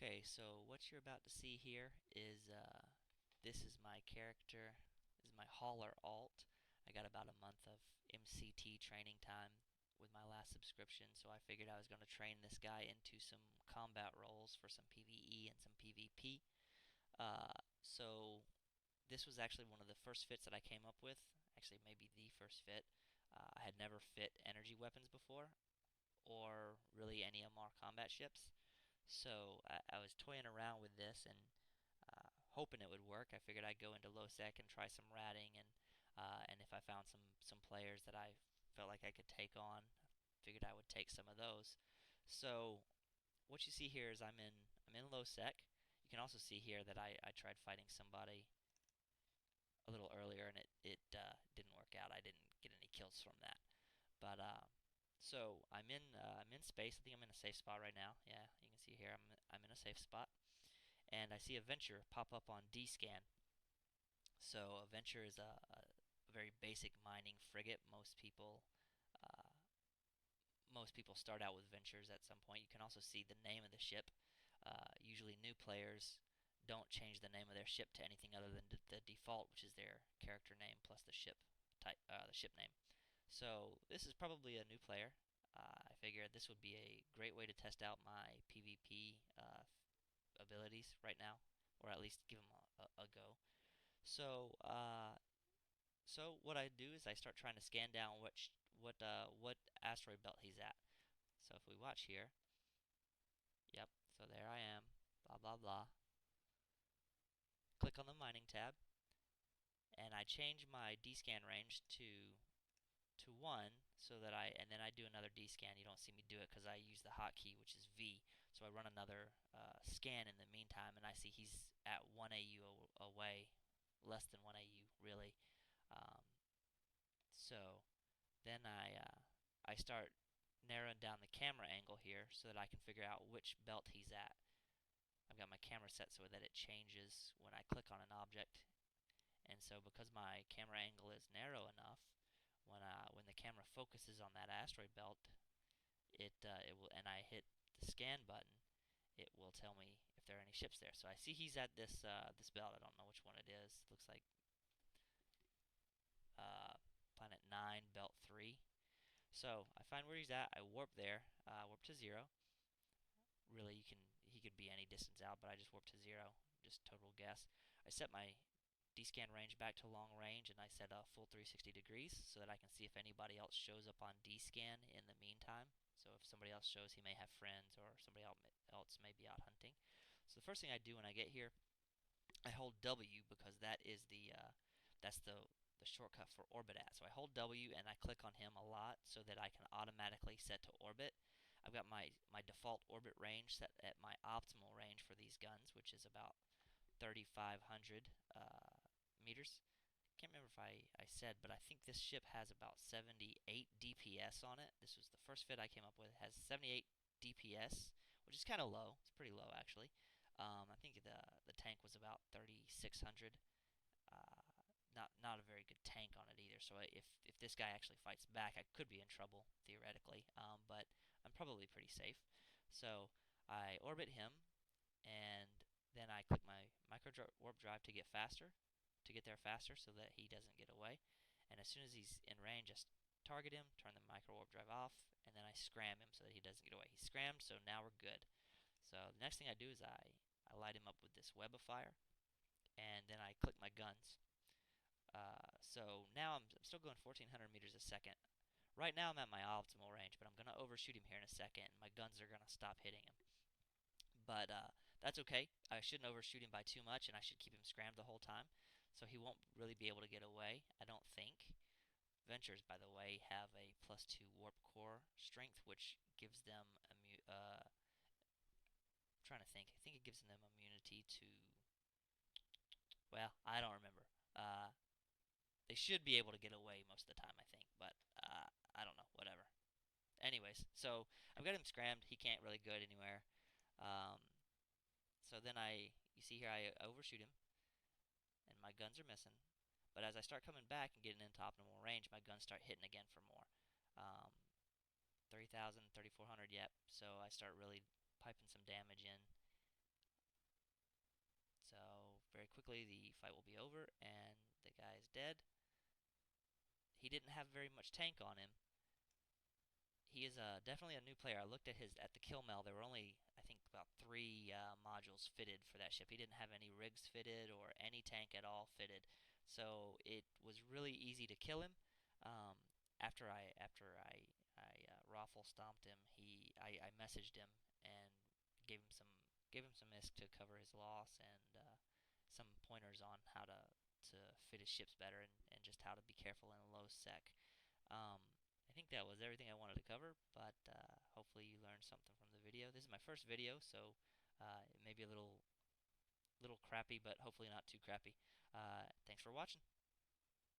Okay, so what you're about to see here is this is my character. This is my hauler alt. I got about a month of MCT training time with my last subscription, so I figured I was going to train this guy into some combat roles for some PvE and some PvP. Uh, so this was actually one of the first fits that I came up with. Actually, maybe the first fit. I had never fit energy weapons before, or really any MR combat ships. So I was toying around with this and hoping it would work. I figured I'd go into low sec and try some ratting, and if I found some players that I felt like I could take on, I figured I would take some of those. So what you see here is I'm in low sec. You can also see here that I tried fighting somebody a little earlier and it didn't work out. I didn't get any kills from that. But so I'm in space. I think I'm in a safe spot right now. Yeah, you can see here I'm in a safe spot, and I see a Venture pop up on D scan. So a Venture is a very basic mining frigate. Uh, most people start out with Ventures at some point. You can also see the name of the ship. Usually new players don't change the name of their ship to anything other than the default, which is their character name plus the ship type, the ship name. So this is probably a new player. I figured this would be a great way to test out my PvP abilities right now, or at least give them a go. So, so what I do is I start trying to scan down what asteroid belt he's at. So if we watch here, yep. So there I am. Blah blah blah. Click on the mining tab, and I change my D-scan range to 1 so that and then I do another D-scan. You don't see me do it because I use the hotkey, which is V. So I run another scan in the meantime, and I see he's at 1 AU away, less than 1 AU really. Um, so then I start narrowing down the camera angle here so that I can figure out which belt he's at. I've got my camera set so that it changes when I click on an object, and so because my camera angle is narrow enough, when the camera focuses on that asteroid belt, it will, and I hit the scan button, it will tell me if there are any ships there. So I see he's at this belt. I don't know which one it is. It looks like uh, Planet 9, Belt 3. So I find where he's at. I warp there. Warp to 0. Really, he could be any distance out, but I just warp to 0. Just total guess. I set my D-scan range back to long range, and I set a full 360 degrees so that I can see if anybody else shows up on D-scan in the meantime. So if somebody else shows, he may have friends, or somebody else may be out hunting. So the first thing I do when I get here, I hold W because that's the shortcut for orbit at. So I hold W and I click on him a lot so that I can automatically set to orbit. I've got my default orbit range set at my optimal range for these guns, which is about 3,500 meters. Can't remember if I said, but I think this ship has about 78 DPS on it. This was the first fit I came up with. It has 78 DPS, which is kind of low. It's pretty low actually. I think the tank was about 3,600. Uh, not a very good tank on it either. So if this guy actually fights back, I could be in trouble theoretically. But I'm probably pretty safe. So I orbit him, and then I click my micro warp drive to get there faster, so that he doesn't get away. And as soon as he's in range, just target him, turn the micro warp drive off, and then I scram him so that he doesn't get away. He's scrammed, so now we're good. So the next thing I do is I light him up with this Webifier, and then I click my guns. So now I'm still going 1,400 meters a second. Right now I'm at my optimal range, but I'm going to overshoot him here in a second, and my guns are going to stop hitting him. But that's okay. I shouldn't overshoot him by too much, and I should keep him scrammed the whole time. So he won't really be able to get away, I don't think. Ventures, by the way, have a +2 warp core strength, which gives them I'm trying to think. I think it gives them immunity to. Well, I don't remember. They should be able to get away most of the time, I think, but I don't know. Whatever. Anyways, so I've got him scrammed. He can't really go anywhere. Um, so then you see here, I overshoot him, and my guns are missing. But as I start coming back and getting into optimal range, my guns start hitting again for more. 3,000, 3,400, yep. So I start really piping some damage in. very quickly the fight will be over, and the guy is dead. He didn't have very much tank on him. He is definitely a new player. I looked at the kill mail. There were only, I think, about 3 modules fitted for that ship. He didn't have any rigs fitted or any tank at all fitted, so it was really easy to kill him. After I raffle stomped him, I messaged him and gave him some ISK to cover his loss, and some pointers on how to fit his ships better, and just how to be careful in a low sec. I think that was everything I wanted to cover, but hopefully you learned something from the video. This is my first video, so it may be a little crappy, but hopefully not too crappy. Thanks for watching.